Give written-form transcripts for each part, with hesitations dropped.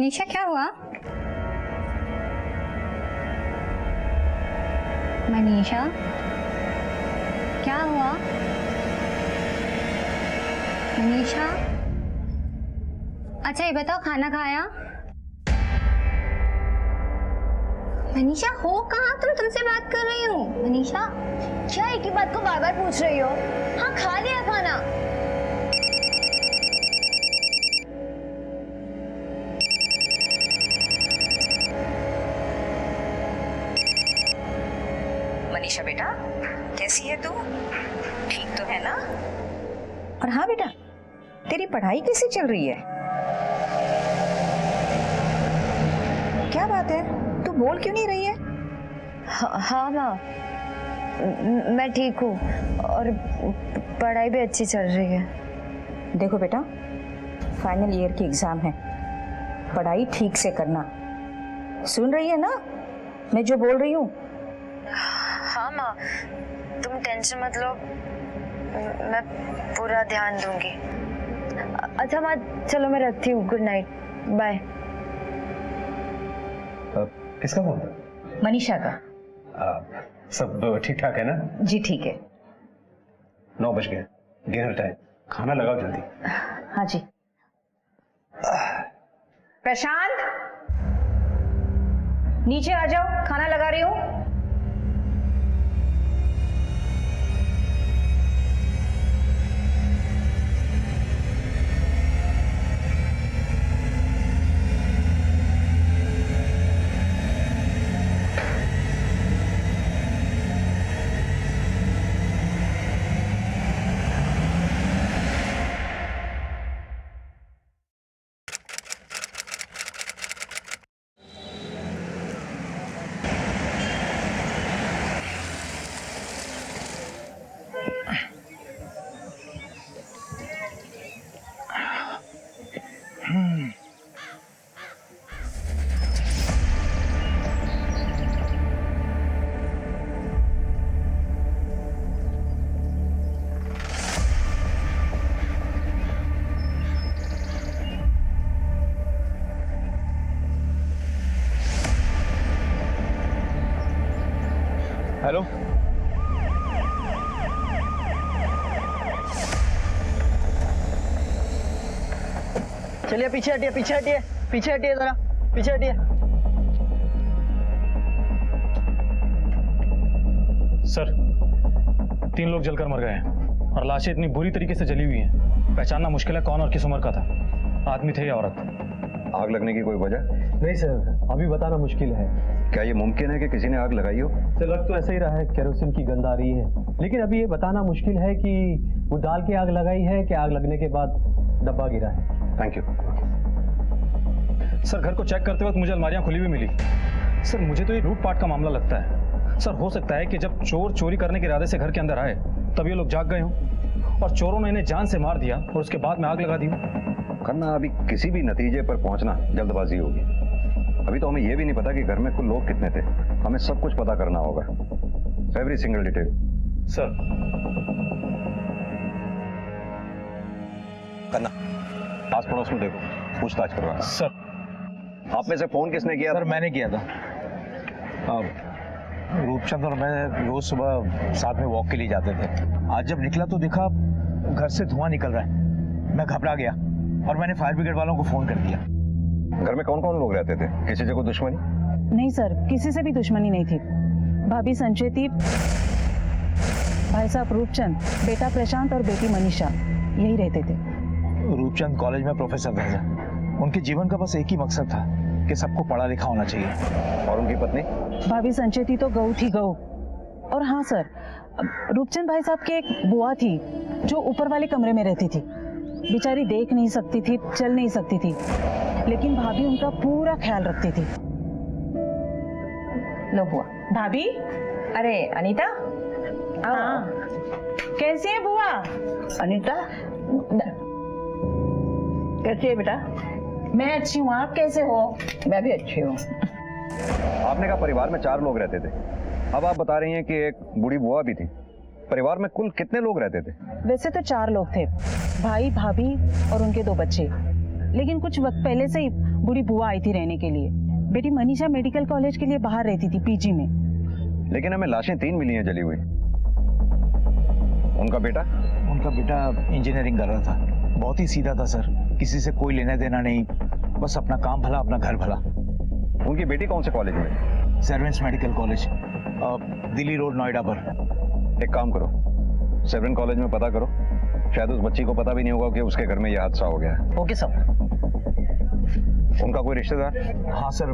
मनीषा क्या हुआ? मनीषा क्या हुआ? मनीषा अच्छा ये बताओ खाना खाया? मनीषा हो कहाँ तुम? तुमसे बात कर रही हूँ। मनीषा क्या एक ही बात को बार बार पूछ रही हो? हाँ खा लिया खाना। मनीषा बेटा कैसी है तू? ठीक तो है ना? और हाँ बेटा, तेरी पढ़ाई कैसी चल रही है? क्या बात है, तू बोल क्यों नहीं रही है? हाँ माँ, मैं ठीक हूँ और पढ़ाई भी अच्छी चल रही है। देखो बेटा, फाइनल ईयर की एग्जाम है, पढ़ाई ठीक से करना। सुन रही है ना मैं जो बोल रही हूँ? हाँ माँ, तुम टेंशन मत लो, मैं पूरा ध्यान दूंगी। अच्छा माँ चलो मैं रखती हूँ, गुड नाइट, बाय। किसका फोन था? मनीषा का। सब ठीक ठाक है ना? जी ठीक है। 9 बज गए, डिनर टाइम, खाना लगाओ जल्दी। हाँ जी। प्रशांत नीचे आ जाओ, खाना लगा रही हूँ। हेलो, चलिए पीछे हटिए, पीछे हटिए, पीछे हटिए, जरा पीछे हटिए। सर 3 लोग जलकर मर गए हैं और लाशें इतनी बुरी तरीके से जली हुई हैं, पहचानना मुश्किल है कौन और किस उम्र का था, आदमी थे या औरत। आग लगने की कोई वजह? नहीं सर, अभी बताना मुश्किल है। क्या ये मुमकिन है कि किसी ने आग लगाई हो? सर लग तो ऐसा ही रहा है, केरोसिन की गंध आ रही है, लेकिन अभी ये बताना मुश्किल है कि वो डाल के आग लगाई है कि आग लगने के बाद डब्बा गिरा है। Thank you. सर घर को चेक करते वक्त मुझे अलमारियां खुली हुई मिली। सर मुझे तो ये लूटपाट का मामला लगता है। सर हो सकता है कि जब चोर चोरी करने के इरादे से घर के अंदर आए तब ये लोग जाग गए हों और चोरों ने इन्हें जान से मार दिया और उसके बाद में आग लगा दी हो। करना अभी किसी भी नतीजे पर पहुंचना जल्दबाजी होगी। अभी तो हमें यह भी नहीं पता कि घर में कुल लोग कितने थे, हमें सब कुछ पता करना होगा, एवरी सिंगल डिटेल। सर करना आस पड़ोस में देखो, पूछताछ करवाना। सर आप में से फोन किसने किया? सर मैंने किया था। रूपचंद और मैं रोज सुबह साथ में वॉक के लिए जाते थे। आज जब निकला तो देखा घर से धुआं निकल रहा है। मैं घबरा गया और मैंने फायर ब्रिगेड वालों को फोन कर दिया। घर में कौन कौन लोग रहते थे? किसी से कोई दुश्मनी? नहीं सर, किसी से भी दुश्मनी नहीं थी। भाभी संचेती, भाई साहब रूपचंद, बेटा प्रशांत और बेटी मनीषा यही रहते थे। रूपचंद कॉलेज में प्रोफेसर थे। उनके जीवन का बस एक ही मकसद था कि सबको पढ़ा लिखा होना चाहिए। और उनकी पत्नी? भाभी संचेती तो गऊ थी गऊ। और हाँ सर, रूपचंद भाई साहब की एक बुआ थी जो ऊपर वाले कमरे में रहती थी। बेचारी देख नहीं सकती थी, चल नहीं सकती थी, लेकिन भाभी उनका पूरा ख्याल रखती थी। लो बुआ। भाभी, अरे अनीता। हाँ कैसी है बुआ? अनीता कैसी है बेटा? मैं अच्छी हूँ, आप कैसे हो? मैं भी अच्छी हूँ। आपने कहा परिवार में 4 लोग रहते थे, अब आप बता रही हैं कि एक बूढ़ी बुआ भी थी। परिवार में कुल कितने लोग रहते थे? वैसे तो 4 लोग थे, भाई भाभी और उनके 2 बच्चे। लेकिन कुछ वक्त पहले से ही बूढ़ी बुआ आई थी रहने के लिए। बेटी मनीषा मेडिकल कॉलेज के लिए बाहर रहती थी, पीजी में। लेकिन हमें लाशें 3 मिली हैं जली हुई। उनका बेटा इंजीनियरिंग कर रहा था, बहुत ही सीधा था सर, किसी से कोई लेना देना नहीं, बस अपना काम भला अपना घर भला। उनकी बेटी कौन से कॉलेज में? Servants medical college, Delhi road, Noida पर। एक काम करो, सेवन कॉलेज में पता करो, शायद उस बच्ची को पता भी नहीं होगा कि उसके घर में यह हादसा हो गया है। Okay sir. उनका कोई रिश्तेदार? हाँ सर,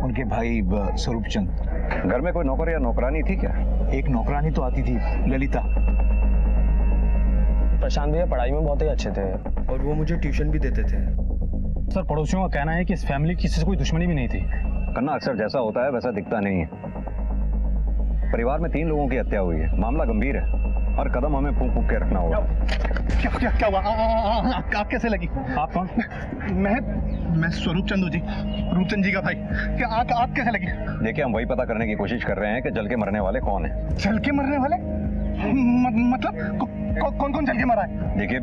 उनके भाई स्वरूप चंद। घर में कोई नौकर या नौकरानी थी क्या? एक नौकरानी तो आती थी, ललिता। प्रशांत भैया पढ़ाई में बहुत ही अच्छे थे और वो मुझे ट्यूशन भी देते थे। सर पड़ोसियों का कहना है कि इस फैमिली की किसी से कोई दुश्मनी भी नहीं थी। कन्ना, अक्सर जैसा होता है वैसा दिखता नहीं है। परिवार में 3 लोगों की हत्या हुई है, मामला गंभीर है, हर कदम हमें फूंक फूंक के रखना होगा। क्या हुआ? आप कैसे लगी? आप कौन? मैं स्वरूप चंदू जी, रूपचंद जी का भाई। क्या आप कैसे लगी? देखिए, हम वही पता करने की कोशिश कर रहे हैं कि जल के मरने वाले कौन है। जल के मरने वाले? मतलब कौन कौन जल के मरा है? देखिए,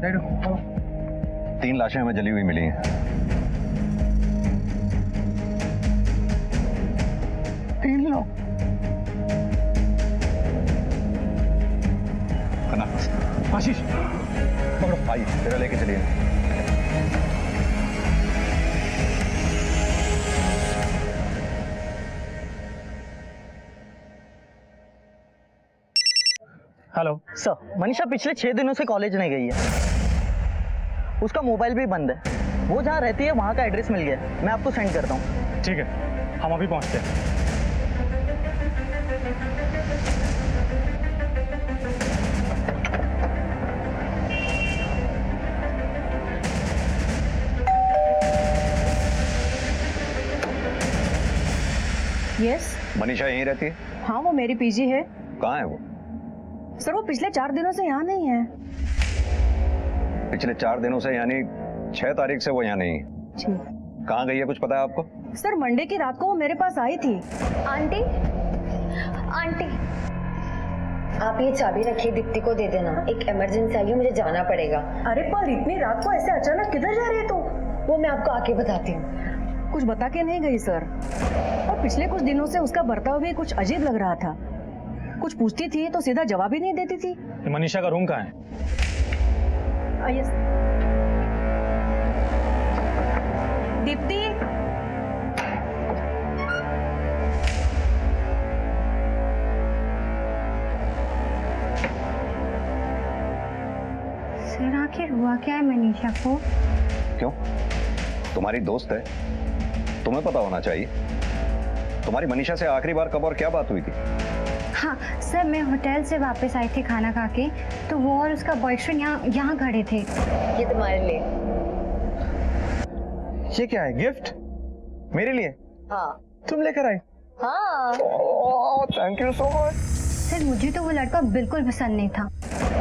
3 लाशें हमें जली हुई मिली हैं। तीन लोग? आशीष पकड़ो भाई, तेरा लेके चलिए। हेलो सर, मनीषा पिछले 6 दिनों से कॉलेज नहीं गई है। उसका मोबाइल भी बंद है। वो जहाँ रहती है वहाँ का एड्रेस मिल गया, मैं आपको सेंड करता हूँ। ठीक है, हम अभी पहुंचते हैं। यस। मनीषा यहीं रहती है? हाँ, वो मेरी पीजी है। कहाँ है वो? सर वो पिछले 4 दिनों से यहाँ नहीं है। पिछले 4 दिनों से यानी 6 तारीख से वो यहाँ नहीं है? जी। कहाँ गई है, कुछ पता है आपको? सर मंडे की रात को वो मेरे पास आई थी। आंटी, आंटी, आप ये चाबी रखिए, दीप्ति को दे देना। एक इमरजेंसी आई है, मुझे जाना पड़ेगा। अरे पर इतनी रात को ऐसे अचानक किधर जा रही है तू? वो मैं आपको आके बताती हूँ। कुछ बता के नहीं गई सर, और पिछले कुछ दिनों से उसका बर्ताव भी कुछ अजीब लग रहा था। कुछ पूछती थी तो सीधा जवाब ही नहीं देती थी। मनीषा का रूम कहाँ है? यस। दीप्ति, सर आखिर हुआ क्या है मनीषा को? क्यों? तुम्हारी दोस्त है, तुम्हें पता होना चाहिए। तुम्हारी मनीषा से आखिरी बार कब और क्या बात हुई थी? हाँ सर, मैं होटल से वापस आई थी खाना खा के, तो वो और उसका बॉयफ्रेंड यहाँ खड़े थे। ये तुम्हारे लिए। ये क्या है? गिफ्ट मेरे लिए? हाँ। तुम लेकर आई? हाँ। Thank you so much. Sir मुझे तो वो लड़का बिल्कुल पसंद नहीं था।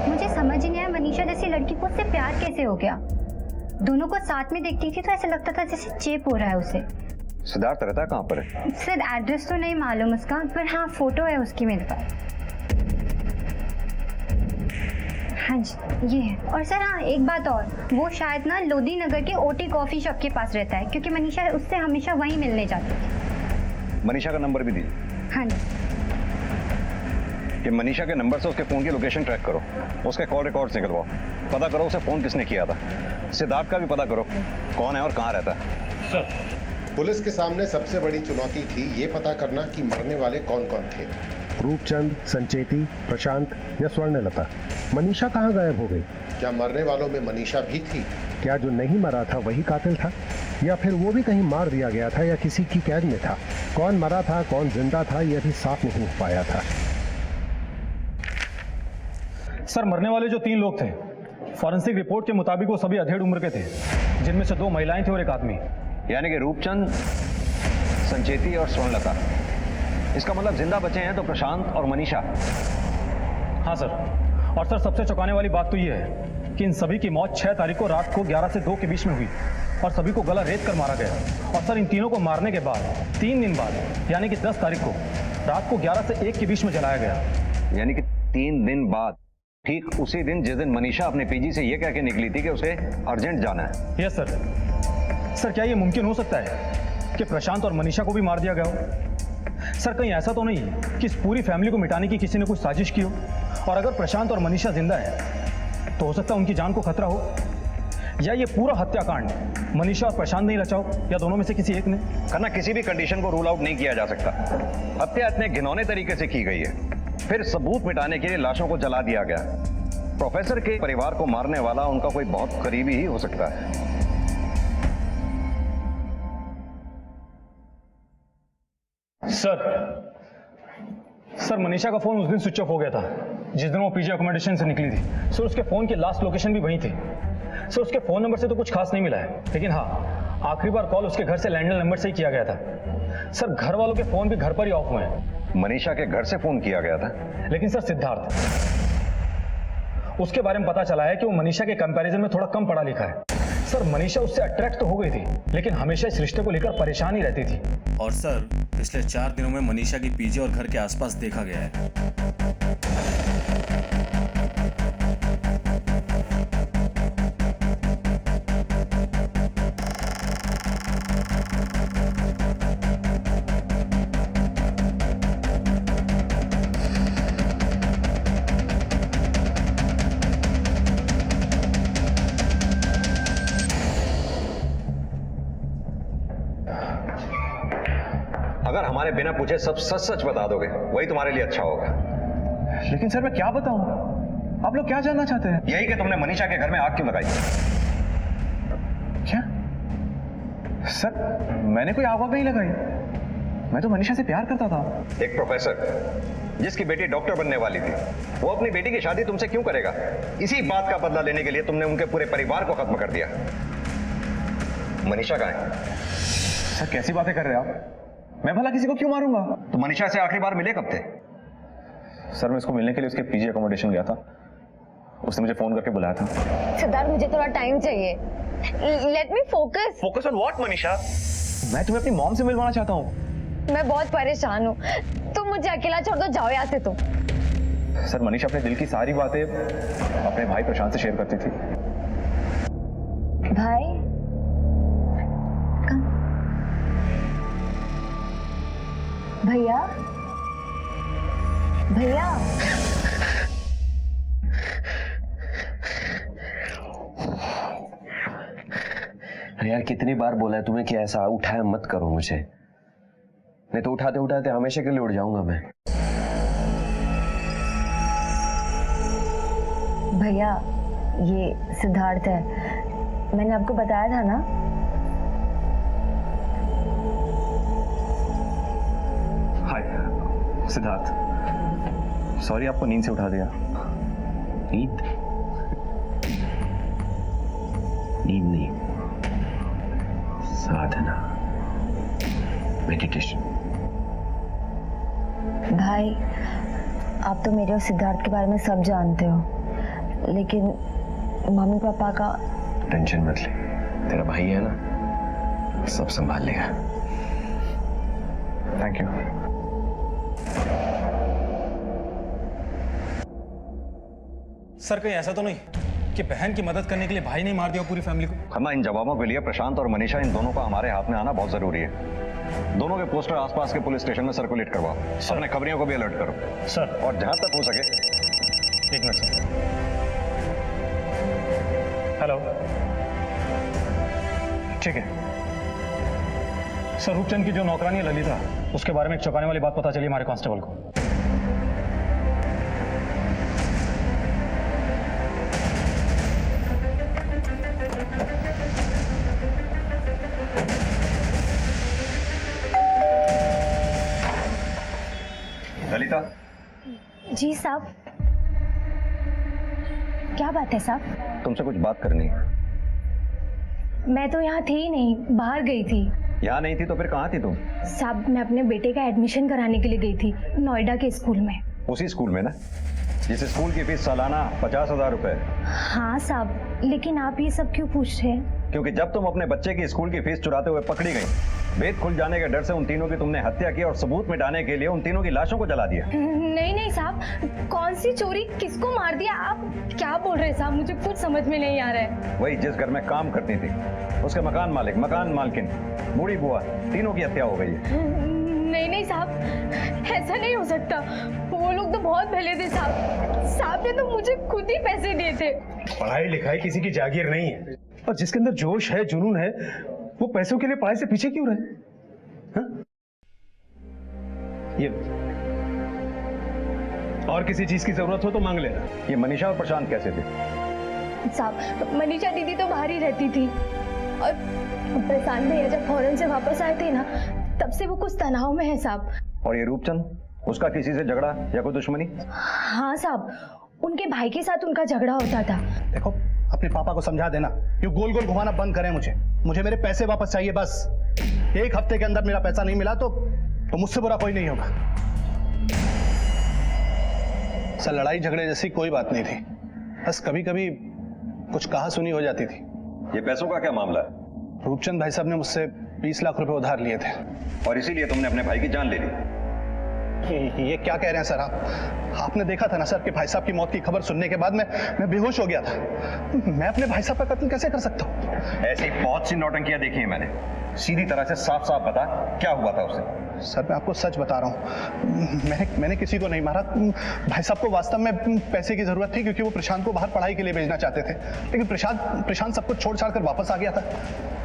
मुझे समझ ही नहीं आया मनीषा जैसी लड़की को उससे प्यार कैसे हो गया। दोनों को साथ में देखती थी तो ऐसा लगता था जैसे चेप हो रहा है उसे। सिद्धार्थ रहता कहाँ पर है? सर एड्रेस तो नहीं मालूम उसका, पर हाँ फोटो है उसकी मेरे पास। हाँ जी ये है। और सर हाँ एक बात और, वो शायद ना लोधी नगर के ओटी कॉफी शॉप के पास रहता है, क्योंकि मनीषा उससे हमेशा वहीं मिलने जाती थी। मनीषा का नंबर भी दीजिए। हाँ जी। कि मनीषा के नंबर से उसके फोन की लोकेशन ट्रैक करो, उसके कॉल रिकॉर्ड्स निकलवाओ, पता करो उसे फोन किसने किया था। सिद्धार्थ का भी पता करो कौन है और कहाँ रहता है। सर पुलिस के सामने सबसे बड़ी चुनौती थी ये पता करना कि मरने वाले कौन कौन थे। रूपचंद, संचेती, प्रशांत या स्वर्णलता? मनीषा कहाँ गायब हो गई? क्या मरने वालों में मनीषा भी थी? क्या जो नहीं मरा था वही कातिल था, या फिर वो भी कहीं मार दिया गया था या किसी की कैद में था? कौन मरा था कौन जिंदा था यह भी साफ नहीं हो पाया था। सर मरने वाले जो 3 लोग थे, फॉरेंसिक रिपोर्ट के मुताबिक वो सभी अधेड़ उम्र के थे, जिनमें से 2 महिलाएं थी और 1 आदमी। यानी कि रूपचंद, संचेती और स्वर्णलता। इसका मतलब जिंदा बचे हैं तो प्रशांत और मनीषा। हाँ सर, और सर सबसे चौंकाने वाली बात तो ये है कि इन सभी की मौत 6 तारीख को रात को 11 से 2 के बीच में हुई और सभी को गला रेत कर मारा गया। और सर इन तीनों को मारने के बाद 3 दिन बाद यानी कि 10 तारीख को रात को 11 से 1 के बीच में जलाया गया। यानी कि 3 दिन बाद, ठीक उसी दिन जिस दिन मनीषा अपने पीजी से ये कह के निकली थी कि उसे अर्जेंट जाना है। Yes sir. सर क्या ये मुमकिन हो सकता है कि प्रशांत और मनीषा को भी मार दिया गया हो? सर कहीं ऐसा तो नहीं है कि इस पूरी फैमिली को मिटाने की किसी ने कुछ साजिश की हो? और अगर प्रशांत और मनीषा जिंदा है तो हो सकता है उनकी जान को खतरा हो, या ये पूरा हत्याकांड मनीषा और प्रशांत नहीं रचा हो, या दोनों में से किसी एक ने। खन्ना, किसी भी कंडीशन को रूल आउट नहीं किया जा सकता। हत्या इतने घिनौने तरीके से की गई है, फिर सबूत मिटाने के लिए लाशों को जला दिया गया। प्रोफेसर के परिवार को मारने वाला उनका कोई बहुत करीबी ही हो सकता है। सर मनीषा का फोन उस दिन स्विच ऑफ हो गया था जिस दिन वो पीजी अकोमोडेशन से निकली थी। सर उसके फोन की लास्ट लोकेशन भी वहीं थी। सर उसके फोन नंबर से तो कुछ खास नहीं मिला है, लेकिन हाँ आखिरी बार कॉल उसके घर से लैंडलाइन नंबर से ही किया गया था। सर घर वालों के फोन भी घर पर ही ऑफ हुए हैं। मनीषा के घर से फोन किया गया था? लेकिन सर सिद्धार्थ, उसके बारे में पता चला है कि वो मनीषा के कंपैरिजन में थोड़ा कम पढ़ा लिखा है। सर मनीषा उससे अट्रैक्ट तो हो गई थी, लेकिन हमेशा इस रिश्ते को लेकर परेशान ही रहती थी। और सर पिछले 4 दिनों में मनीषा की पीजी और घर के आसपास देखा गया है। अगर हमारे बिना पूछे सब सच सच बता दोगे वही तुम्हारे लिए अच्छा होगा। लेकिन सर मैं क्या बताऊं? आप लोग क्या जानना चाहते हैं? यही कि तुमने मनीषा के घर में आग क्यों लगाई? क्या सर, मैंने कोई आग नहीं लगाई। मैं तो मनीषा से प्यार करता था। एक प्रोफेसर जिसकी बेटी डॉक्टर बनने वाली थी, वो अपनी बेटी की शादी तुमसे क्यों करेगा? इसी बात का बदला लेने के लिए तुमने उनके पूरे परिवार को खत्म कर दिया। मनीषा कहाँ है? सर कैसी बातें कर रहे हैं आप? मैं भला किसी को क्यों मारूंगा? तो मनीषा से आखिरी बार मिले कब थे? सर मैं उसको मिलने के लिए उसके पीजी अकोमोडेशन गया था। उसने मुझे फोन करके बुलाया था। सिद्धार्थ मुझे थोड़ा टाइम चाहिए। Let me focus. Focus on what Manisha? मैं तुम्हें अपनी मॉम से मिलवाना चाहता हूँ। मैं बहुत परेशान हूँ, तुम मुझे अकेला छोड़ दो, जाओ यहाँ से तुम। सर मनीषा अपने दिल की सारी बातें अपने भाई प्रशांत से शेयर करती थी। भाई भैया, भैया यार कितनी बार बोला है तुम्हें कि ऐसा उठाया मत करो मुझे, नहीं तो उठाते उठाते हमेशा के लिए उड़ जाऊंगा मैं। भैया ये सिद्धार्थ है, मैंने आपको बताया था ना। हाय सिद्धार्थ, सॉरी आपको नींद से उठा दिया। नींद नींद नहीं, साधना, मेडिटेशन। भाई आप तो मेरे और सिद्धार्थ के बारे में सब जानते हो, लेकिन मम्मी पापा का। टेंशन मत ले, तेरा भाई है ना, सब संभाल लेगा। Thank you. सर कहीं ऐसा तो नहीं कि बहन की मदद करने के लिए भाई ने मार दिया पूरी फैमिली को? खन्ना, इन जवाबों के लिए प्रशांत और मनीषा इन दोनों का हमारे हाथ में आना बहुत जरूरी है। दोनों के पोस्टर आसपास के पुलिस स्टेशन में सर्कुलेट करवाओ। अपने खबरियों को भी अलर्ट करो सर। और जहां तक हो सके। एक मिनट सर। हेलो, ठीक है सर। रूपचंद की जो नौकरानी है ललिता, उसके बारे में एक चौंकाने वाली बात पता चली हमारे कांस्टेबल को। ललिता। जी साहब। क्या बात है साहब? तुमसे कुछ बात करनी है। मैं तो यहाँ थी ही नहीं, बाहर गई थी। यहाँ नहीं थी तो फिर कहाँ थी तुम? साहब मैं अपने बेटे का एडमिशन कराने के लिए गई थी, नोएडा के स्कूल में। उसी स्कूल में ना जिस स्कूल की फीस सालाना 50,000 रुपए? हाँ साहब, लेकिन आप ये सब क्यों पूछ रहे हैं? क्योंकि जब तुम अपने बच्चे की स्कूल की फीस चुराते हुए पकड़ी गई भेद खुल जाने के डर से उन तीनों की तुमने हत्या की और सबूत मिटाने के लिए उन तीनों की लाशों को जला दिया। नहीं नहीं साहब, कौन सी चोरी, किसको मार दिया, आप क्या बोल रहे हैं साहब? मुझे कुछ समझ में नहीं आ रहा है। वही जिस घर में काम करती थी, उसके मकान मालिक, मकान मालकिन, बूढ़ी बुआ, तीनों की हत्या हो गई है। नहीं नहीं साहब, ऐसा नहीं हो सकता। वो लोग तो बहुत भले थे साहब। साहब ने तो मुझे खुद ही पैसे दिए थे। पढ़ाई लिखाई किसी की जागीर नहीं है, और जिसके अंदर जोश है, जुनून है, वो पैसों के लिए पढ़ाई से पीछे क्यों रहे? हाँ? ये और किसी चीज की जरूरत हो तो मांग लेना। ये मनीषा और प्रशांत कैसे थे? साहब मनीषा दीदी तो बाहर ही रहती थी, और प्रशांत भैया जब फॉरेन से वापस आए थे ना, तब से वो कुछ तनाव में है साहब। और ये रूपचंद, उसका किसी से झगड़ा या कोई दुश्मनी? हाँ साहब, उनके भाई के साथ उनका झगड़ा होता था। देखो, अपने पापा को समझा देना, ये गोल गोल घुमाना बंद करें। मुझे मेरे पैसे वापस चाहिए बस। एक हफ्ते के अंदर मेरा पैसा नहीं मिला तो मुझसे बुरा कोई नहीं होगा। सर, लड़ाई झगड़े जैसी कोई बात नहीं थी, बस कभी कभी कुछ कहा सुनी हो जाती थी। ये पैसों का क्या मामला है? रूपचंद भाई साहब ने मुझसे 20 लाख रुपए उधार लिए थे। और इसीलिए तुमने अपने भाई की जान ले ली? ये क्या कह रहे हैं सर आप? आपने देखा था ना सर कि भाई साहब की मौत की खबर सुनने के बाद मैं बेहोश हो गया था। मैं अपने भाई साहब का कत्ल कैसे कर सकता हूँ? ऐसी बहुत सी नौटंकियां देखी हैं मैंने। सीधी तरह से साफ साफ बता, क्या हुआ था उसे? सर, मैं आपको सच बता रहा हूँ, मैंने किसी को नहीं मारा। भाई साहब को वास्तव में पैसे की जरूरत थी, क्योंकि वो प्रशांत को बाहर पढ़ाई के लिए भेजना चाहते थे। लेकिन प्रशांत सब कुछ छोड़ छाड़ कर वापस आ गया था।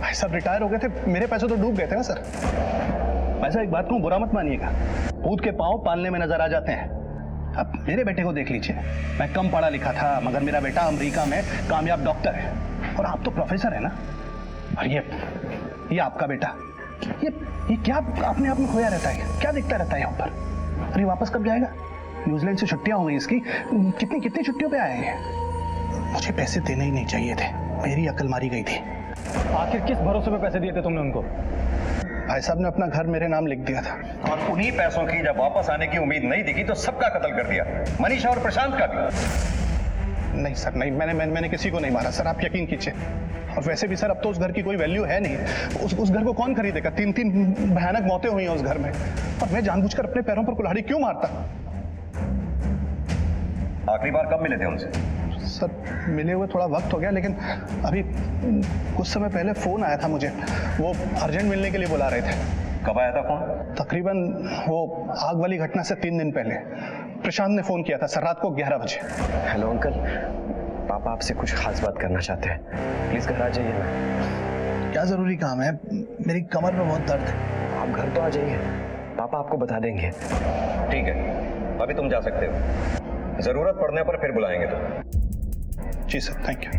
भाई साहब रिटायर हो गए थे, मेरे पैसे तो डूब गए थे ना सर। वैसे एक बात कहूँ, बुरा मत मानिएगा, भूत के पांव पालने में नजर आ जाते हैं। अब मेरे बेटे को देख लीजिए, मैं कम पढ़ा लिखा था, मगर मेरा बेटा अमेरिका में कामयाब डॉक्टर है, और आप तो प्रोफेसर है ना। और ये आपका बेटा, ये क्या अपने आप में खोया रहता है, क्या दिखता रहता है यहाँ पर? अरे वापस कब जाएगा? न्यूजीलैंड से छुट्टियां हो गई इसकी, कितनी छुट्टियों पे आए हैं। मुझे पैसे देने ही नहीं चाहिए थे, मेरी अकल मारी गई थी। आखिर किस भरोसे पे पैसे दिए थे तुमने उनको? भाई साहब ने अपना घर मेरे नाम लिख दिया था, और उन्हीं पैसों की जब वापस आने की उम्मीद नहीं दिखी तो सबका कत्ल कर दिया, मनीषा और प्रशांत का भी। नहीं सर, नहीं, मैंने किसी को नहीं मारा सर, आप यकीन कीजिए। और वैसे भी सर, अब तो उस घर की कोई वैल्यू है नहीं। उस घर को कौन खरीदेगा? 3 भयानक मौतें हुई हैं उस घर में, और मैं जानबूझकर अपने पैरों पर कुल्हाड़ी क्यों मारता? आखिरी बार कब मिले थे उनसे? सर, मिले हुए थोड़ा वक्त हो गया, लेकिन अभी कुछ समय पहले फोन आया था मुझे, वो अर्जेंट मिलने के लिए बुला रहे थे। कब आया था फोन? तकरीबन वो आग वाली घटना से 3 दिन पहले प्रशांत ने फोन किया था सर, रात को 11 बजे। हेलो अंकल, पापा आपसे कुछ खास बात करना चाहते हैं, प्लीज घर आ जाइए ना। क्या जरूरी काम है? मेरी कमर में बहुत दर्द है। आप घर तो आ जाइए, पापा आपको बता देंगे। ठीक है, अभी तुम जा सकते हो, जरूरत पड़ने पर फिर बुलाएंगे तो। जी सर, थैंक यू।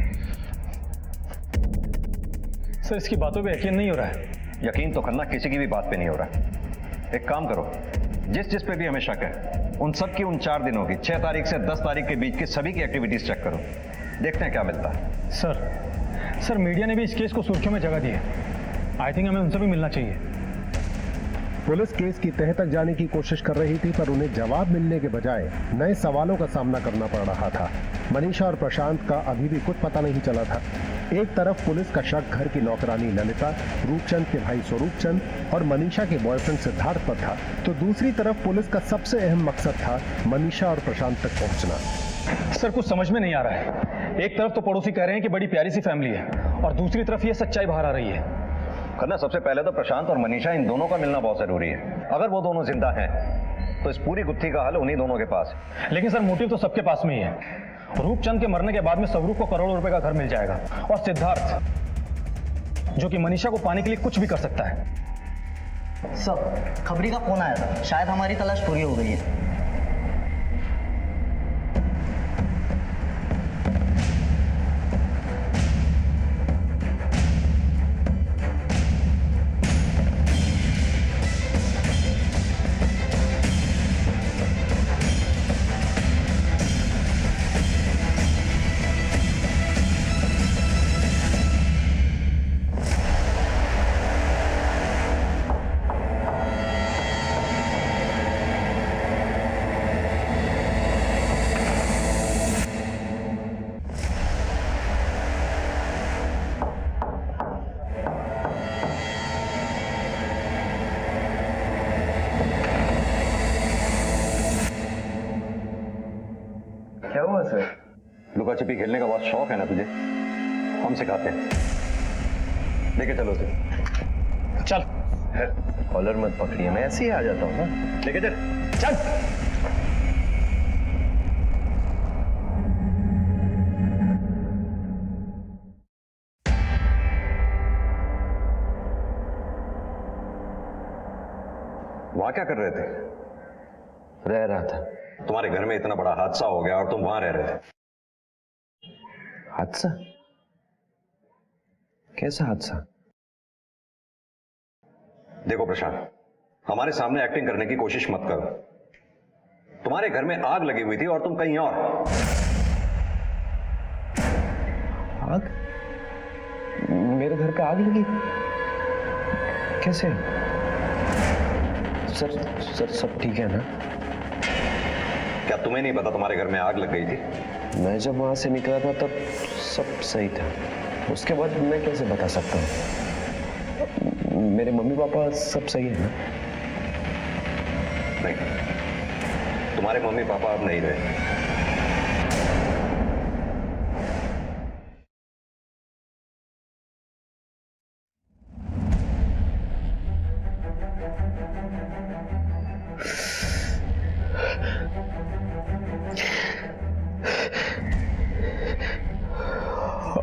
सर, इसकी बातों पे यकीन नहीं हो रहा है। यकीन तो करना, किसी की भी बात पे नहीं हो रहा। एक काम करो, जिस पे भी हमें शक है, उन सब की उन 4 दिनों की 6 तारीख से 10 तारीख के बीच की सभी की एक्टिविटीज चेक करो, देखते हैं क्या मिलता है। सर मीडिया ने भी इस केस को सुर्खियों में जगह दी है। आई थिंक हमें उनसे भी मिलना चाहिए। पुलिस केस की तह तक जाने की कोशिश कर रही थी, पर उन्हें जवाब मिलने के बजाय नए सवालों का सामना करना पड़ रहा था। मनीषा और प्रशांत का अभी भी कुछ पता नहीं चला था। एक तरफ पुलिस का शक घर की नौकरानी ललिता, रूपचंद के भाई स्वरूपचंद और मनीषा के बॉयफ्रेंड सिद्धार्थ पर था, तो दूसरी तरफ पुलिस का सबसे अहम मकसद था मनीषा और प्रशांत तक पहुंचना। सर, कुछ समझ में नहीं आ रहा है। एक तरफ तो पड़ोसी कह रहे हैं कि बड़ी प्यारी सी फैमिली है, और दूसरी तरफ ये सच्चाई बाहर आ रही है। करना, सबसे पहले तो प्रशांत और मनीषा, इन दोनों का मिलना बहुत जरूरी है। अगर वो दोनों जिंदा हैं तो इस पूरी गुत्थी का हल उन्हीं दोनों के पास है। लेकिन सर, मोटिव तो सबके पास में ही है। रूपचंद के मरने के बाद में स्वरूप को करोड़ों रुपए का घर मिल जाएगा, और सिद्धार्थ, जो कि मनीषा को पाने के लिए कुछ भी कर सकता है। सर, खबरी का फोन आया था, शायद हमारी तलाश पूरी हो गई है। लुका छिपी खेलने का बहुत शौक है ना तुझे? हम सिखाते हैं, लेके चलो उसे। चल। कॉलर मत पकड़िए, मैं ऐसे ही आ जाता हूँ ना। लेके चल चल। वहां क्या कर रहे थे? रह रहा था। तुम्हारे घर में इतना बड़ा हादसा हो गया और तुम वहां रह रहे थे। हादसा? कैसा हादसा? देखो प्रशांत, हमारे सामने एक्टिंग करने की कोशिश मत करो। तुम्हारे घर में आग लगी हुई थी और तुम कहीं और। आग? मेरे घर पे आग लगी? कैसे? सर सब ठीक है ना? क्या तुम्हें नहीं पता तुम्हारे घर में आग लग गई थी? मैं जब वहां से निकला था तब सब सही था। उसके बाद मैं कैसे बता सकता हूँ? मेरे मम्मी पापा सब सही है ना? नहीं, तुम्हारे मम्मी पापा अब नहीं रहे।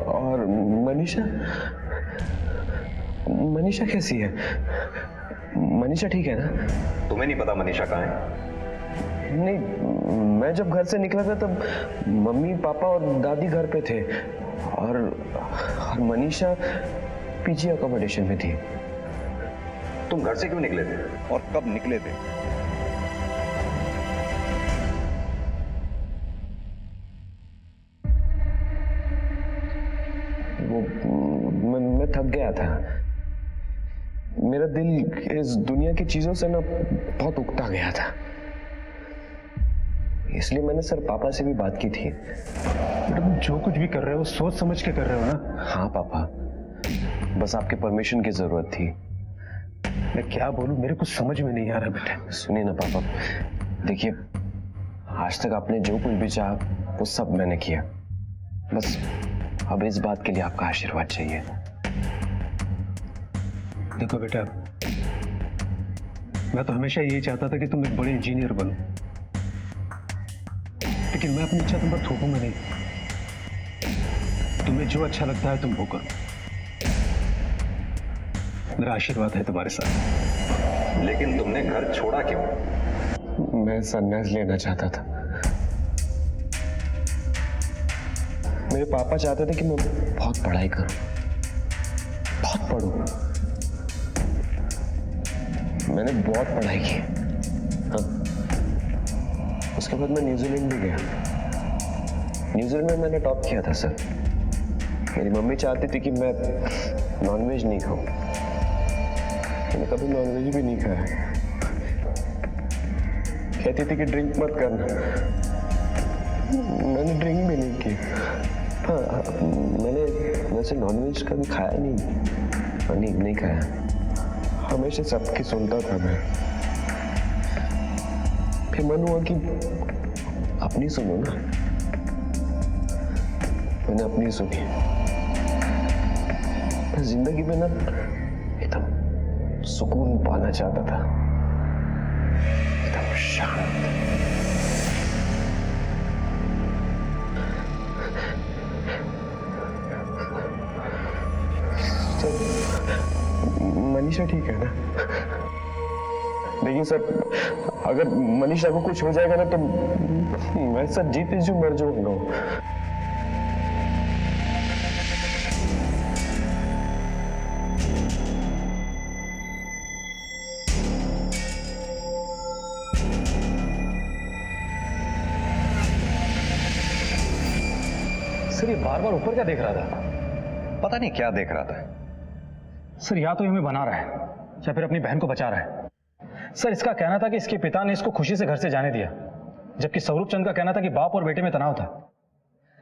और मनीषा कैसी है? मनीषा ठीक है ना? तुम्हें नहीं पता मनीषा कहाँ है? नहीं, मैं जब घर से निकला था तब मम्मी पापा और दादी घर पे थे और मनीषा पीजी अकोमोडेशन में थी। तुम घर से क्यों निकले थे और कब निकले थे? मैं थक गया था। मेरा दिल इस दुनिया की चीजों से ना बहुत उकता गया था, इसलिए मैंने सर पापा से भी बात की थी। बेटा तुम जो कुछ भी कर रहे हो सोच समझ के कर रहे हो ना? हाँ पापा, बस आपके परमिशन की जरूरत थी। मैं क्या बोलूं, मेरे कुछ समझ में नहीं आ रहा बेटा। सुनिए ना पापा, देखिए आज तक आपने जो कुछ भी चाहा वो सब मैंने किया, बस अब इस बात के लिए आपका आशीर्वाद चाहिए। देखो बेटा, मैं तो हमेशा यही चाहता था कि तुम एक बड़े इंजीनियर बनो, लेकिन मैं अपनी इच्छा तुम पर थोपूंगा नहीं। तुम्हें जो अच्छा लगता है तुम वो करो, मेरा आशीर्वाद है तुम्हारे साथ। लेकिन तुमने घर छोड़ा क्यों? मैं संन्यास लेना चाहता था। मेरे पापा चाहते थे कि मैं बहुत पढ़ाई करूं, बहुत पढ़ूं। मैंने बहुत पढ़ाई की। हाँ। उसके बाद मैं न्यूजीलैंड भी गया। न्यूजीलैंड में मैंने टॉप किया था सर। मेरी मम्मी चाहती थी कि मैं नॉनवेज नहीं खाऊं। मैंने कभी नॉनवेज भी नहीं खाया। कहती थी कि ड्रिंक मत करना। मैंने ड्रिंक भी नहीं की। हाँ, मैंने वैसे नॉनवेज कभी खाया नहीं, नहीं खाया। हमेशा सबकी सुनता था मैं। फिर मन हुआ कि अपनी सुनो ना। मैंने अपनी सुनी। मैं जिंदगी में ना एकदम सुकून पाना चाहता था, एकदम शांत। मनीषा ठीक है ना? लेकिन सर अगर मनीषा को कुछ हो जाएगा ना तो मैं सर जीते जी मर जाऊंगा। सर ये बार बार ऊपर क्या देख रहा था? पता नहीं क्या देख रहा था सर। या तो ये हमें बना रहा है या फिर अपनी बहन को बचा रहा है। सर इसका कहना था कि इसके पिता ने इसको खुशी से घर से जाने दिया, जबकि स्वरूप चंद का कहना था कि बाप और बेटे में तनाव था।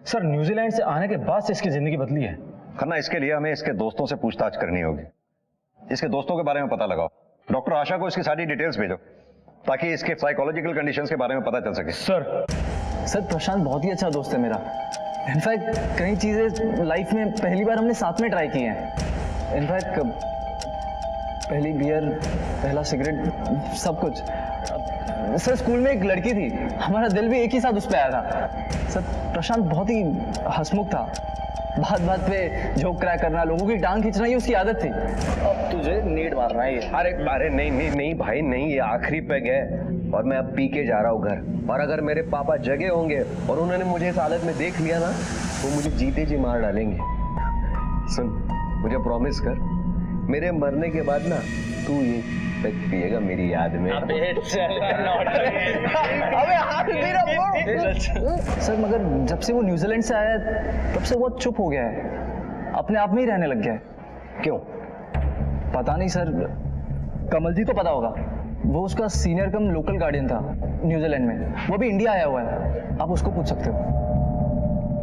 सर न्यूजीलैंड से आने के बाद से इसकी जिंदगी बदली है। खन्ना, इसके लिए हमें इसके दोस्तों से पूछताछ करनी होगी। इसके दोस्तों के बारे में पता लगाओ। डॉक्टर आशा को इसकी सारी डिटेल्स भेजो ताकि इसके साइकोलॉजिकल कंडीशंस के बारे में पता चल सके। सर प्रशांत बहुत ही अच्छा दोस्त है मेरा। इनफैक्ट कई चीज़ें लाइफ में पहली बार हमने साथ में ट्राई की हैं। इनफैक्ट पहली बियर, पहला सिगरेट, सब कुछ। सर स्कूल में एक लड़की थी, हमारा दिल भी एक ही साथ उस पर आया था। सर प्रशांत बहुत ही हंसमुख था, बात बात पे जोक क्रैक करना, लोगों की टांग खींचना, ये उसकी आदत थी। अब तुझे नीड मारना है ये। अरे नहीं भाई नहीं, ये आखिरी पैग है और मैं अब पी के जा रहा हूँ घर। और अगर मेरे पापा जगे होंगे और उन्होंने मुझे इस हालत में देख लिया ना, तो मुझे जीते जी मार डालेंगे। सुन, मुझे प्रॉमिस कर, मेरे मरने के बाद ना तू ये पैग पिएगा मेरी याद में। अबे हाथ दे रहा। सर मगर जब से वो न्यूजीलैंड से आया है, तब से वो चुप हो गया है, अपने आप में ही रहने लग गया है। क्यों? पता नहीं सर, कमल जी तो पता होगा, वो उसका सीनियर कम लोकल गार्डियन था न्यूजीलैंड में, वो भी इंडिया आया हुआ है, आप उसको पूछ सकते हो।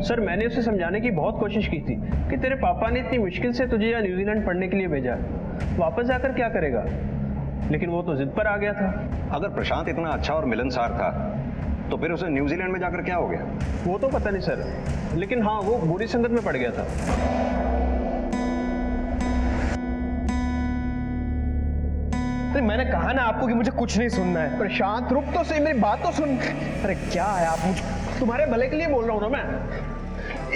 सर मैंने उसे समझाने की बहुत कोशिश की थी कि तेरे पापा ने इतनी मुश्किल से तुझे यहाँ न्यूजीलैंड पढ़ने के लिए भेजा, वापस जाकर क्या करेगा, लेकिन वो तो जिद पर आ गया था। अगर प्रशांत इतना अच्छा और मिलनसार था तो फिर उसे न्यूजीलैंड में जाकर क्या हो गया? वो तो पता नहीं सर, लेकिन हाँ वो बुरी संगत में पड़ गया था। तो मैंने कहा ना आपको कि मुझे कुछ नहीं सुनना है। प्रशांत रुक तो सही, मेरी बात तो सुन। अरे क्या है, आप मुझे तुम्हारे भले के लिए बोल रहा हूँ ना मैं।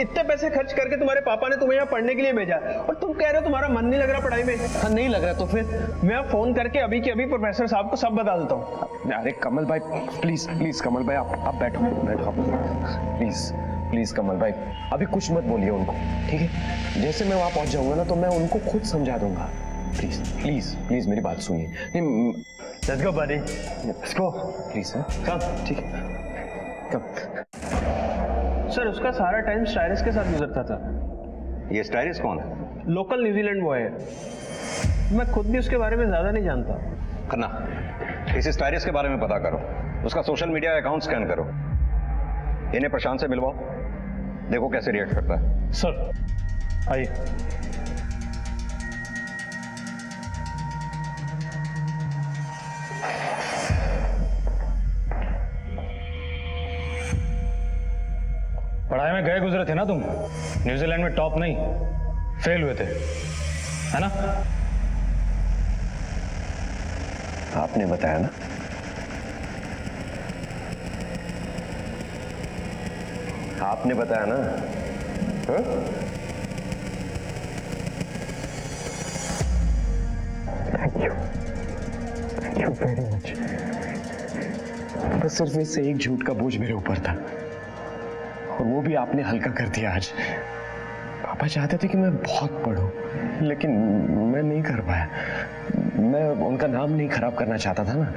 इतने पैसे खर्च करके तुम्हारे पापा ने तुम्हें यहाँ पढ़ने के लिए भेजा और तुम कह रहे हो तुम्हारा मन नहीं लग रहा पढ़ाई में। हाँ, नहीं लग रहा तो फिर मैं फोन करके अभी के अभी प्रोफेसर साहब को सब बता देता हूँ। अरे कमल भाई प्लीज प्लीज, कमल भाई आप बैठो बैठो प्लीज प्लीज कमल भाई, अभी कुछ मत बोलिए उनको, ठीक है? जैसे मैं वहां पहुंच जाऊंगा ना तो मैं उनको खुद समझा दूंगा। प्लीज प्लीज प्लीज मेरी बात सुनिए। Let's go buddy, let's go please. Come. ठीक है, कम। सर उसका सारा टाइम स्टाइरिस के साथ गुजरता था। ये स्टाइरिस कौन है? लोकल न्यूजीलैंड बॉय है, मैं खुद भी उसके बारे में ज्यादा नहीं जानता। खन्ना, इस स्टाइरिस के बारे में पता करो, उसका सोशल मीडिया अकाउंट स्कैन करो, इन्हें प्रशांत से मिलवाओ, देखो कैसे रिएक्ट करता है। सर आइए। पढ़ाई में गए गुजरे थे ना तुम, न्यूजीलैंड में टॉप नहीं फेल हुए थे, है ना? आपने बताया ना, आपने बताया ना। Thank you very much. बस सिर्फ इससे एक झूठ का बोझ मेरे ऊपर था और वो भी आपने हल्का कर दिया आज। पापा चाहते थे कि मैं बहुत पढ़ूं, लेकिन मैं नहीं कर पाया। मैं उनका नाम नहीं खराब करना चाहता था ना,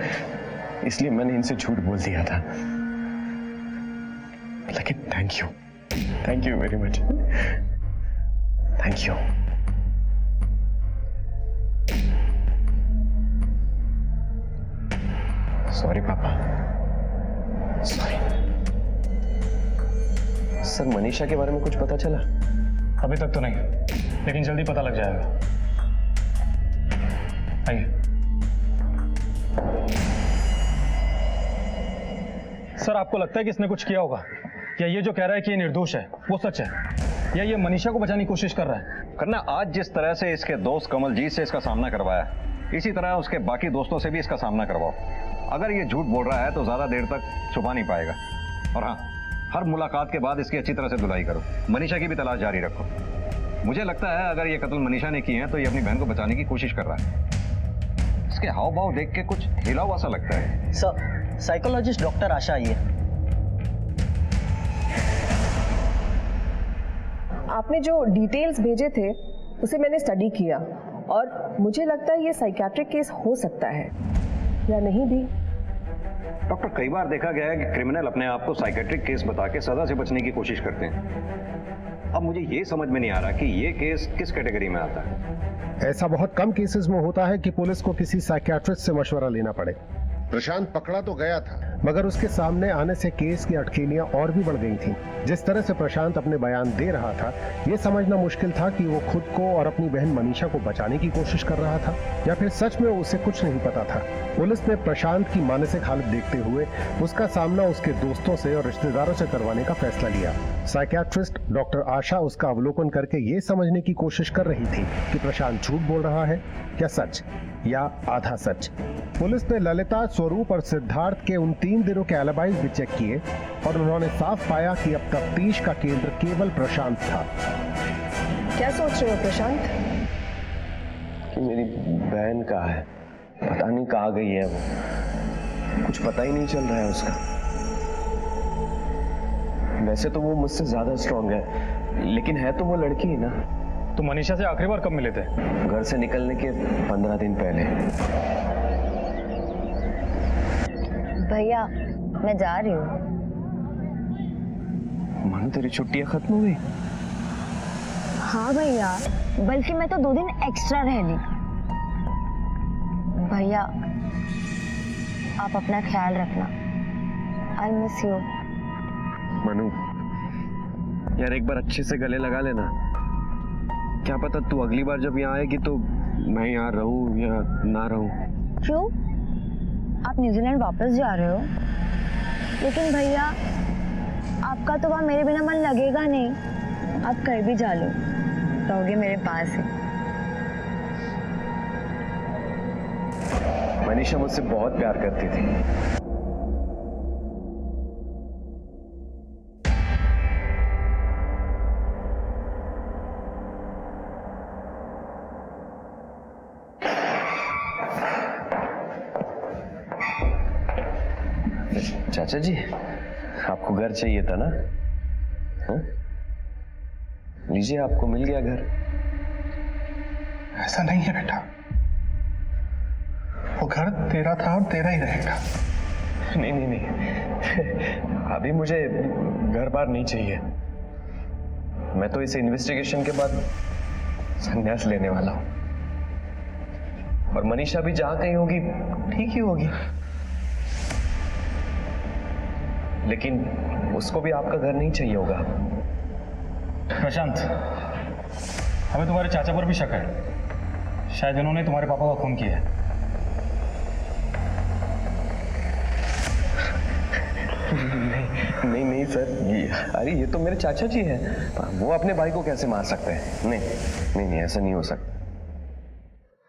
इसलिए मैंने इनसे झूठ बोल दिया था। लेकिन thank you very much, thank you. Sorry पापा, सॉरी। सर मनीषा के बारे में कुछ पता चला? अभी तक तो नहीं, लेकिन जल्दी पता लग जाएगा। आइए। सर आपको लगता है कि इसने कुछ किया होगा, या ये जो कह रहा है कि ये निर्दोष है वो सच है, या ये मनीषा को बचाने की कोशिश कर रहा है? करना, आज जिस तरह से इसके दोस्त कमलजीत से इसका सामना करवाया, इसी तरह उसके बाकी दोस्तों से भी इसका सामना करवाओ। अगर ये झूठ बोल रहा है तो ज्यादा देर तक छुपा नहीं पाएगा। और हाँ, हर मुलाकात के बाद इसकी अच्छी तरह से धुलाई करो, मनीषा की भी तलाश जारी रखो। मुझे लगता है अगर ये कत्ल मनीषा ने किए हैं तो ये अपनी बहन को बचाने की कोशिश कर रहा है। इसके हाव भाव देख के कुछ हिला हुआ सा लगता है। सर साइकोलॉजिस्ट डॉक्टर आशा आई है। आपने जो डिटेल्स भेजे थे उसे मैंने स्टडी किया और मुझे लगता है ये साइकियाट्रिक केस हो सकता है या नहीं भी। डॉक्टर, कई बार देखा गया है कि क्रिमिनल अपने आप को साइकियाट्रिक केस बता के सजा से बचने की कोशिश करते हैं। अब मुझे ये समझ में नहीं आ रहा कि ये केस किस कैटेगरी में आता है। ऐसा बहुत कम केसेस में होता है कि पुलिस को किसी साइकियाट्रिस्ट से मशवरा लेना पड़े। प्रशांत पकड़ा तो गया था, मगर उसके सामने आने से केस की अटकलियां और भी बढ़ गई थीं। जिस तरह से प्रशांत अपने बयान दे रहा था, यह समझना मुश्किल था कि वो खुद को और अपनी बहन मनीषा को बचाने की कोशिश कर रहा था या फिर सच में उसे कुछ नहीं पता था। पुलिस ने प्रशांत की मानसिक हालत देखते हुए उसका सामना उसके दोस्तों से और रिश्तेदारों से करवाने का फैसला लिया। साइकियाट्रिस्ट डॉक्टर आशा उसका अवलोकन करके ये समझने की कोशिश कर रही थी कि प्रशांत झूठ बोल रहा है या सच या आधा सच। पुलिस ने ललिता, स्वरूप और सिद्धार्थ के उन 3 दिनों के एलिबाइज भी चेक किए और उन्होंने साफ पाया कि अब तफ्तीश का केंद्र केवल प्रशांत था। क्या सोच रहे हो प्रशांत? कि मेरी बहन कहाँ है, पता नहीं कहाँ गई है वो, कुछ पता ही नहीं चल रहा है उसका। वैसे तो वो मुझसे ज्यादा स्ट्रांग है, लेकिन है तो वो लड़की ही ना। तो मनीषा से आखिरी बार कब मिले थे? घर से निकलने के 15 दिन पहले। भैया मैं जा रही हूँ। मानो तेरी छुट्टियां खत्म हो गई? हाँ भैया, बल्कि मैं तो 2 दिन एक्स्ट्रा रह ली। भैया आप अपना ख्याल रखना। I miss you. मनु यार, एक बार अच्छे से गले लगा लेना। क्या पता तू अगली बार जब यहाँ आएगी तो मैं यहाँ रहूं या ना रहूं। क्यों? आप न्यूजीलैंड वापस जा रहे हो? लेकिन भैया आपका तो वहाँ मेरे बिना मन लगेगा नहीं। आप कहीं भी जा लो, रहोगे मेरे पास ही। मनीषा मुझसे बहुत प्यार करती थी। चाचा जी, आपको घर चाहिए था ना? हाँ? लीजिए, आपको मिल गया घर। ऐसा नहीं है बेटा, वो घर तेरा था और तेरा ही रहेगा। नहीं नहीं नहीं, अभी मुझे घर बार नहीं चाहिए। मैं तो इस इन्वेस्टिगेशन के बाद संन्यास लेने वाला हूं। और मनीषा भी जहां कहीं होगी ठीक ही होगी, लेकिन उसको भी आपका घर नहीं चाहिए होगा। प्रशांत, हमें तुम्हारे चाचा पर भी शक है। शायद इन्होंने तुम्हारे पापा का खून किया है। नहीं नहीं सर, अरे ये तो मेरे चाचा जी हैं। वो अपने भाई को कैसे मार सकते हैं? नहीं नहीं नहीं, ऐसा नहीं हो सकता।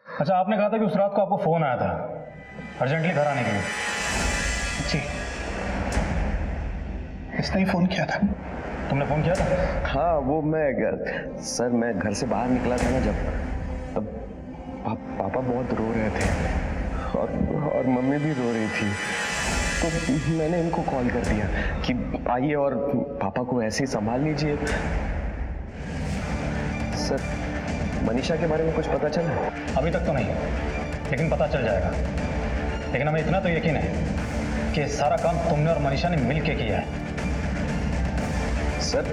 अच्छा, आपने कहा था कि उस रात को आपको फोन आया था अर्जेंटली घर आने के लिए। जी, इसने ही फोन किया था। तुमने फोन किया था? हाँ, वो सर मैं घर से बाहर निकला था ना जब, तब पापा बहुत रो रहे थे और मम्मी भी रो रही थी। तो मैंने इनको कॉल कर दिया कि आइए और पापा को ऐसे ही संभाल लीजिए। सर, मनीषा के बारे में कुछ पता चला? अभी तक तो नहीं, लेकिन पता चल जाएगा। लेकिन हमें इतना तो यकीन है कि सारा काम तुमने और मनीषा ने मिल के किया है। सर,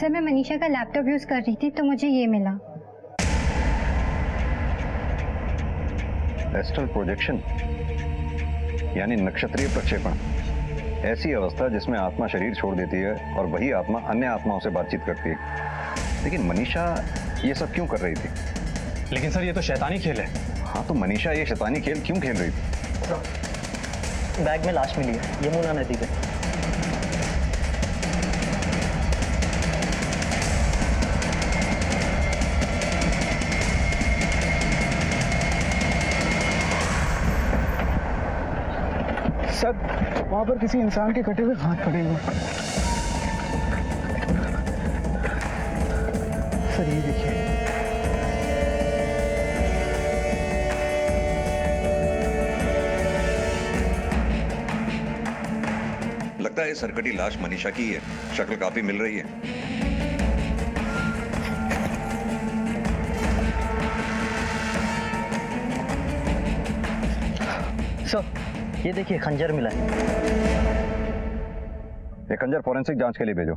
मैं मनीषा का लैपटॉप यूज कर रही थी तो मुझे ये मिला। एस्ट्रल प्रोजेक्शन यानी नक्षत्रीय प्रक्षेपण, ऐसी अवस्था जिसमें आत्मा शरीर छोड़ देती है और वही आत्मा अन्य आत्माओं से बातचीत करती है। लेकिन मनीषा ये सब क्यों कर रही थी? लेकिन सर, ये तो शैतानी खेल है। हाँ, तो मनीषा ये शैतानी खेल क्यों खेल रही थी? बैग में लाश मिली है, यमुना नदी पे। सर, वहां पर किसी इंसान के कटे हुए हाथ पड़े हुए। सर ये देखिए। लगता है सरकटी लाश मनीषा की है, शक्ल काफी मिल रही है। सर, ये देखिए खंजर मिला है। ये खंजर फॉरेंसिक जांच के लिए भेजो।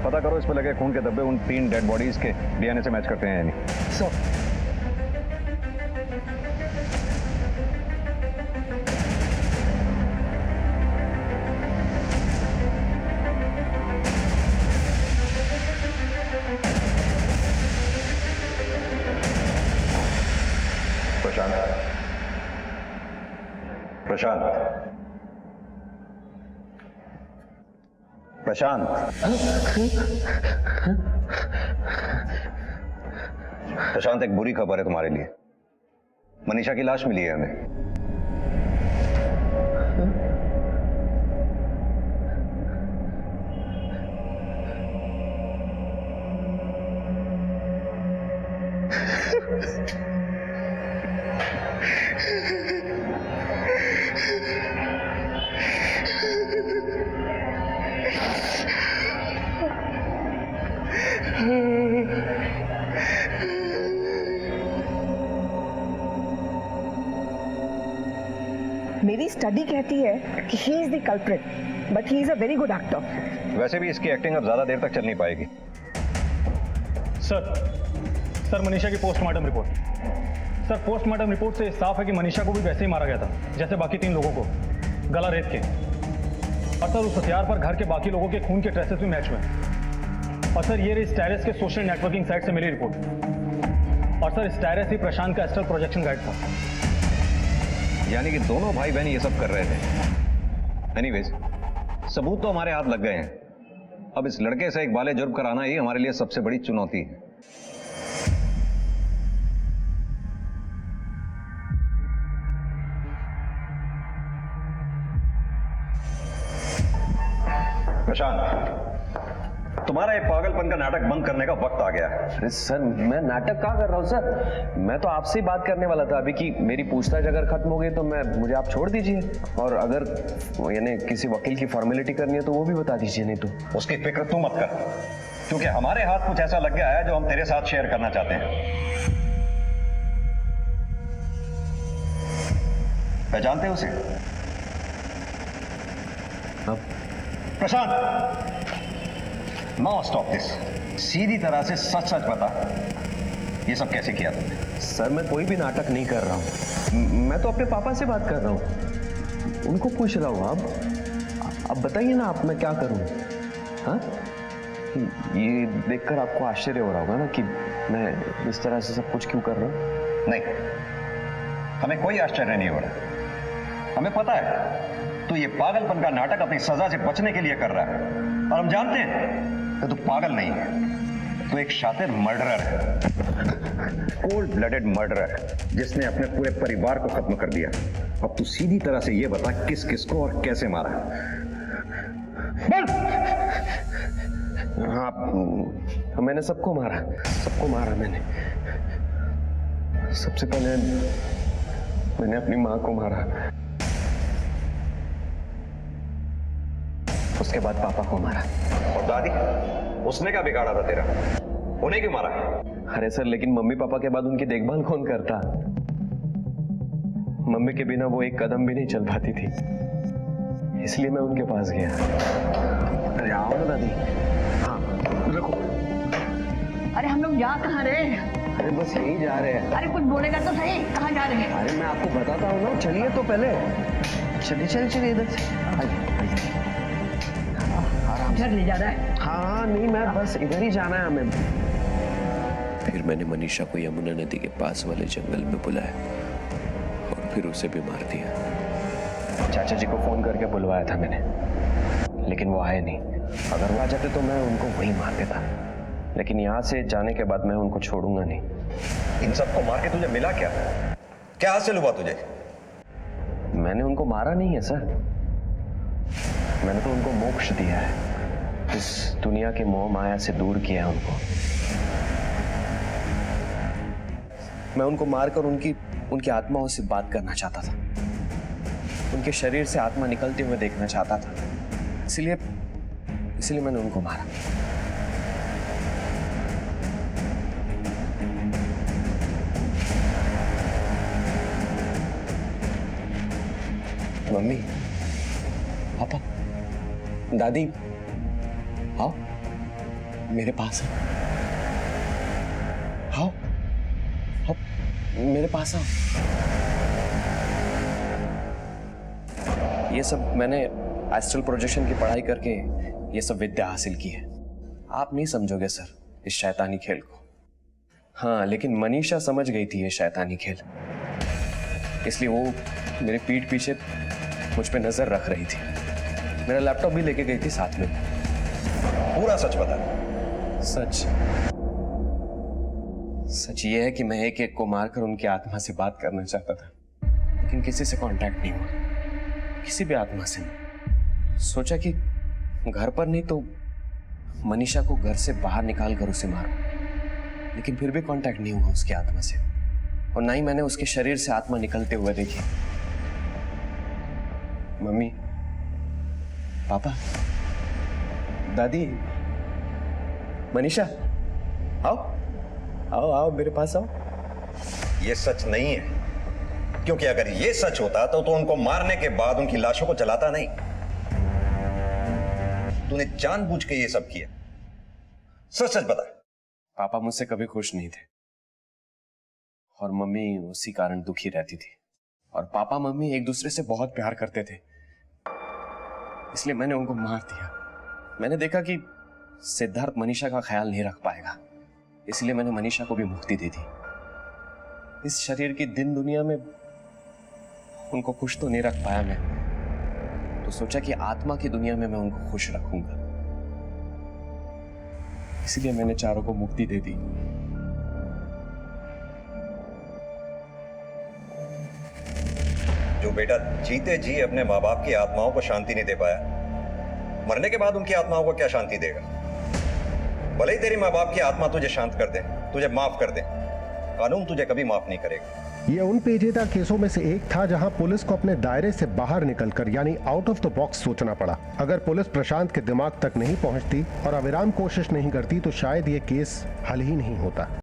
पता करो इस पर लगे खून के धब्बे उन 3 डेड बॉडीज के डीएनए से मैच करते हैं या नहीं। सर, प्रशांत, प्रशांत, प्रशांत, एक बुरी खबर है तुम्हारे लिए। मनीषा की लाश मिली है हमें। मेरी स्टडी कहती है कि he is the culprit, but he is a very good actor. वैसे भी इसकी एक्टिंग अब ज्यादा देर तक चल नहीं पाएगी। सर मनीषा की postmortem report. Sir postmortem report से साफ है कि मनीषा को भी वैसे ही मारा गया था जैसे बाकी 3 लोगों को, गला रेत के। और सर उस हथियार पर घर के बाकी लोगों के खून के ट्रेसेस भी मैच हुए। और सर ये रही स्टायरस के सोशल नेटवर्किंग साइट से मिली रिपोर्ट। और सर स्टायरस ही प्रशांत का एस्ट्रल प्रोजेक्शन गाइड था। यानी कि दोनों भाई बहन ये सब कर रहे थे। एनीवेज, सबूत तो हमारे हाथ लग गए हैं। अब इस लड़के से एक बाले जुर्म कराना ही हमारे लिए सबसे बड़ी चुनौती है। प्रशांत, तुम्हारा ये पागलपन का नाटक बंद करने का वक्त आ गया है। अरे सर, मैं नाटक कहाँ कर रहा हूँ सर? मैं तो आपसे ही बात करने वाला था अभी कि मेरी पूछताछ अगर खत्म हो गई तो मुझे आप छोड़ दीजिए, और अगर यानी किसी वकील की फॉर्मेलिटी करनी है तो वो भी बता दीजिए। नहीं तो उसकी फिक्र तू मत कर, क्योंकि हमारे हाथ कुछ ऐसा लग गया है जो हम तेरे साथ शेयर करना चाहते हैं। पहचानते हो उसे? प्रशांत, नाउ स्टॉप दिस। सीधी तरह से सच सच बता, ये सब कैसे किया तुमने? सर मैं कोई भी नाटक नहीं कर रहा हूँ। मैं तो अपने पापा से बात कर रहा हूँ, उनको पूछ रहा हूँ। अब बताइए ना आप, मैं क्या करूँ? हाँ, ये देखकर आपको आश्चर्य हो रहा होगा ना कि मैं इस तरह से सब कुछ क्यों कर रहा हूँ। नहीं, हमें कोई आश्चर्य नहीं हो रहा। हमें पता है तू ये पागलपन का नाटक अपनी सजा से बचने के लिए कर रहा है, और हम जानते हैं कि तू पागल नहीं है, तू एक शातिर मर्डरर है, कोल्ड ब्लडेड मर्डरर, जिसने अपने पूरे परिवार को खत्म कर दिया। अब तू सीधी तरह से ये बता किस किस को और कैसे मारा। हाँ, मैंने सबको मारा मैंने। सबसे पहले मैंने अपनी माँ को मारा, उसके बाद पापा को मारा। और दादी, उसने क्या बिगाड़ा था तेरा? उन्हें क्यों मारा? अरे सर, लेकिन मम्मी पापा के बाद उनकी देखभाल कौन करता? मम्मी के बिना वो एक कदम भी नहीं चल पाती थी, इसलिए मैं उनके पास गया। अरे आओ ना दादी। हाँ रखो। अरे हम लोग जा कहाँ रहे हैं? अरे बस यही जा रहे हैं। अरे कुछ बोलेगा तो सही, कहाँ जा रहे हैं? अरे मैं आपको बताता हूँ ना, चलिए तो पहले। चलिए इधर से। घर ले जा रहा है? हाँ नहीं, मैं बस इधर ही जाना है हमें। फिर मैंने मनीषा को यमुना नदी के पास वाले जंगल में बुलाया और फिर उसे भी मार दिया। चाचा जी को फोन करके बुलवाया था मैंने, लेकिन वो आए नहीं। अगर वो आ जाते तो मैं उनको वहीं मार देता, लेकिन यहाँ से जाने के बाद मैं उनको छोड़ूंगा नहीं। इन सबको मार के तुझे मिला क्या? क्या हासिल हुआ तुझे? मैंने उनको मारा नहीं है सर, मैंने तो उनको मोक्ष दिया है, इस दुनिया के मोह माया से दूर किया है उनको। मैं उनको मारकर उनकी आत्माओं से बात करना चाहता था, उनके शरीर से आत्मा निकलते हुए देखना चाहता था, इसलिए मैंने उनको मारा। मम्मी, पापा, दादी, आओ मेरे पास आओ, मेरे पास आओ। ये सब मैंने एस्ट्रल प्रोजेक्शन की पढ़ाई करके ये सब विद्या हासिल की है। आप नहीं समझोगे सर इस शैतानी खेल को। हाँ, लेकिन मनीषा समझ गई थी ये शैतानी खेल, इसलिए वो मेरे पीठ पीछे मुझ पे नजर रख रही थी। मेरा लैपटॉप भी लेके गई थी साथ में। पूरा सच बता। सच ये है कि मैं एक एक को मारकर उनकी आत्मा से बात करना चाहता था, लेकिन किसी से कांटेक्ट नहीं हुआ, किसी भी आत्मा से नहीं। सोचा कि घर पर नहीं तो मनीषा को घर से बाहर निकाल कर उसे मारूं, लेकिन फिर भी कांटेक्ट नहीं हुआ उसकी आत्मा से, और ना ही मैंने उसके शरीर से आत्मा निकलते हुए देखी। मम्मी, पापा, दादी, मनीषा, आओ आओ आओ मेरे पास आओ। ये सच नहीं है, क्योंकि अगर ये सच होता तो उनको मारने के बाद उनकी लाशों को जलाता नहीं। तूने जानबूझ के ये सब किया। सच सच बता। पापा मुझसे कभी खुश नहीं थे, और मम्मी उसी कारण दुखी रहती थी, और पापा मम्मी एक दूसरे से बहुत प्यार करते थे, इसलिए मैंने उनको मार दिया। मैंने देखा कि सिद्धार्थ मनीषा का ख्याल नहीं रख पाएगा, इसलिए मैंने मनीषा को भी मुक्ति दे दी। इस शरीर की दिन दुनिया में उनको खुश तो नहीं रख पाया मैं, तो सोचा कि आत्मा की दुनिया में मैं उनको खुश रखूंगा, इसलिए मैंने चारों को मुक्ति दे दी। जो बेटा जीते जी अपने माँ बाप की आत्माओं को शांति नहीं दे पाया, मरने के बाद उनकी आत्माओं को क्या शांति देगा? भले ही तेरी माँ बाप की आत्मा तुझे शांत कर दे, तुझे माफ कर दे, कानून तुझे कभी माफ नहीं करेगा। ये उन पेचीदा केसों में से एक था जहां पुलिस को अपने दायरे से बाहर निकलकर यानी आउट ऑफ द बॉक्स सोचना पड़ा। अगर पुलिस प्रशांत के दिमाग तक नहीं पहुंचती और अविराम कोशिश नहीं करती तो शायद ये केस हल ही नहीं होता।